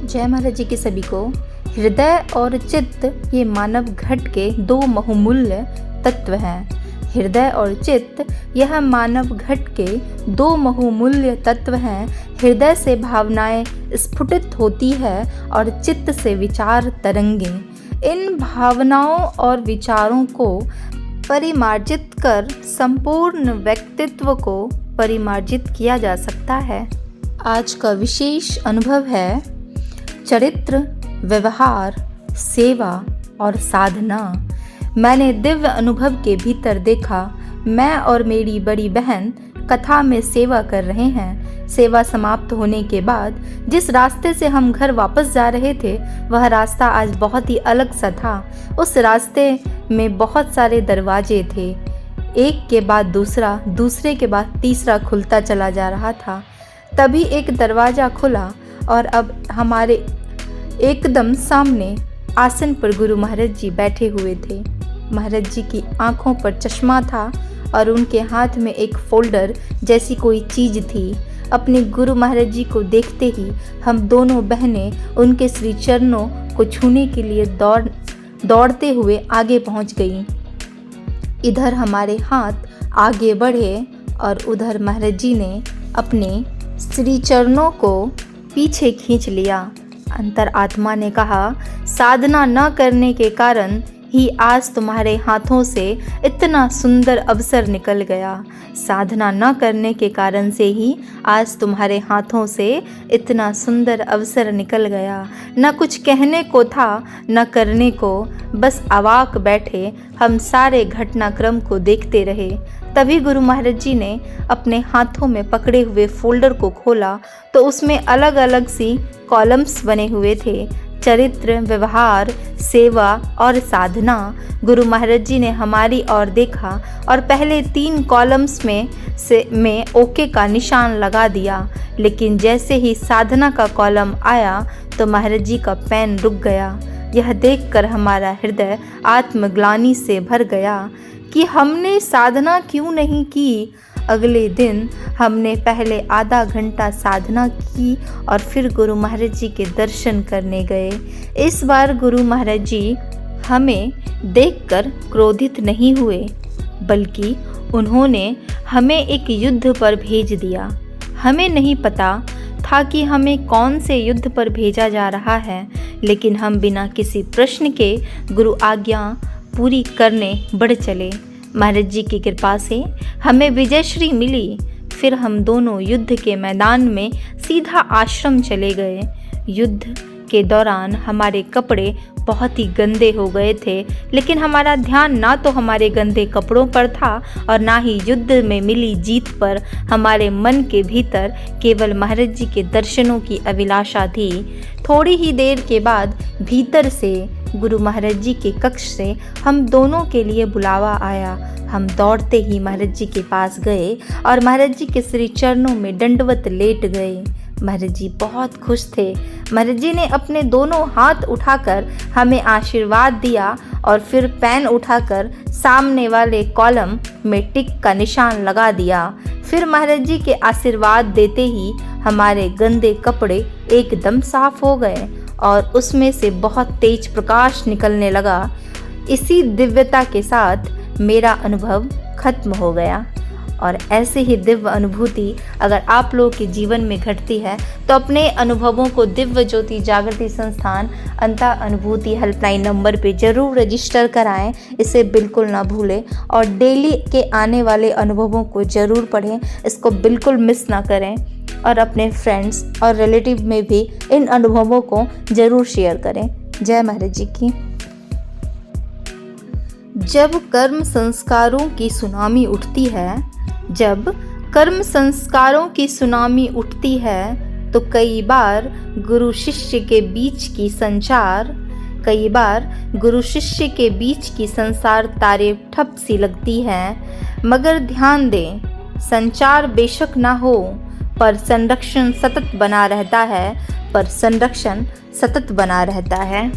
जय महाराज जी के सभी को। हृदय और चित्त ये मानव घट के दो बहुमूल्य तत्व हैं। हृदय और चित्त यह मानव घट के दो बहुमूल्य तत्व हैं। हृदय से भावनाएं स्फुटित होती है और चित्त से विचार तरंगें। इन भावनाओं और विचारों को परिमार्जित कर संपूर्ण व्यक्तित्व को परिमार्जित किया जा सकता है। आज का विशेष अनुभव है चरित्र, व्यवहार, सेवा और साधना। मैंने दिव्य अनुभव के भीतर देखा, मैं और मेरी बड़ी बहन कथा में सेवा कर रहे हैं। सेवा समाप्त होने के बाद जिस रास्ते से हम घर वापस जा रहे थे वह रास्ता आज बहुत ही अलग सा था। उस रास्ते में बहुत सारे दरवाजे थे, एक के बाद दूसरा, दूसरे के बाद तीसरा खुलता चला जा रहा था। तभी एक दरवाज़ा खुला और अब हमारे एकदम सामने आसन पर गुरु महाराज जी बैठे हुए थे। महाराज जी की आंखों पर चश्मा था और उनके हाथ में एक फोल्डर जैसी कोई चीज़ थी। अपने गुरु महाराज जी को देखते ही हम दोनों बहनें उनके श्री चरणों को छूने के लिए दौड़ते हुए आगे पहुंच गईं। इधर हमारे हाथ आगे बढ़े और उधर महाराज जी ने अपने श्री चरणों को पीछे खींच लिया। अंतरात्मा ने कहा, साधना न करने के कारण ही आज तुम्हारे हाथों से इतना सुंदर अवसर निकल गया। साधना न करने के कारण से ही आज तुम्हारे हाथों से इतना सुंदर अवसर निकल गया। न कुछ कहने को था न करने को, बस अवाक बैठे हम सारे घटनाक्रम को देखते रहे। तभी गुरु महाराज जी ने अपने हाथों में पकड़े हुए फोल्डर को खोला तो उसमें अलग अलग सी कॉलम्स बने हुए थे। चरित्र, व्यवहार, सेवा और साधना। गुरु महाराज जी ने हमारी ओर देखा और पहले 3 कॉलम्स में ओके का निशान लगा दिया, लेकिन जैसे ही साधना का कॉलम आया तो महाराज जी का पेन रुक गया। यह देखकर हमारा हृदय आत्मग्लानि से भर गया कि हमने साधना क्यों नहीं की। अगले दिन हमने पहले आधा घंटा साधना की और फिर गुरु महाराज जी के दर्शन करने गए। इस बार गुरु महाराज जी हमें देखकर क्रोधित नहीं हुए, बल्कि उन्होंने हमें एक युद्ध पर भेज दिया। हमें नहीं पता था कि हमें कौन से युद्ध पर भेजा जा रहा है, लेकिन हम बिना किसी प्रश्न के गुरु आज्ञा पूरी करने बढ़ चले। महाराज जी की कृपा से हमें विजयश्री मिली। फिर हम दोनों युद्ध के मैदान में सीधा आश्रम चले गए। युद्ध के दौरान हमारे कपड़े बहुत ही गंदे हो गए थे, लेकिन हमारा ध्यान ना तो हमारे गंदे कपड़ों पर था और ना ही युद्ध में मिली जीत पर। हमारे मन के भीतर केवल महाराज जी के दर्शनों की अभिलाषा थी। थोड़ी ही देर के बाद भीतर से गुरु महाराज जी के कक्ष से हम दोनों के लिए बुलावा आया। हम दौड़ते ही महाराज जी के पास गए और महाराज जी के श्री चरणों में दंडवत लेट गए। महाराज जी बहुत खुश थे। महाराज जी ने अपने दोनों हाथ उठाकर हमें आशीर्वाद दिया और फिर पेन उठाकर सामने वाले कॉलम में टिक का निशान लगा दिया। फिर महाराज जी के आशीर्वाद देते ही हमारे गंदे कपड़े एकदम साफ हो गए और उसमें से बहुत तेज प्रकाश निकलने लगा। इसी दिव्यता के साथ मेरा अनुभव खत्म हो गया। और ऐसे ही दिव्य अनुभूति अगर आप लोगों के जीवन में घटती है तो अपने अनुभवों को दिव्य ज्योति जागृति संस्थान अंता अनुभूति हेल्पलाइन नंबर पे ज़रूर रजिस्टर कराएं। इसे बिल्कुल ना भूलें और डेली के आने वाले अनुभवों को ज़रूर पढ़ें। इसको बिल्कुल मिस ना करें और अपने फ्रेंड्स और रिलेटिव में भी इन अनुभवों को ज़रूर शेयर करें। जय महाराज जी की। जब कर्म संस्कारों की सुनामी उठती है, जब कर्म संस्कारों की सुनामी उठती है तो कई बार गुरु शिष्य के बीच की संसार तारे ठप सी लगती हैं। मगर ध्यान दें, संचार बेशक ना हो पर संरक्षण सतत बना रहता है।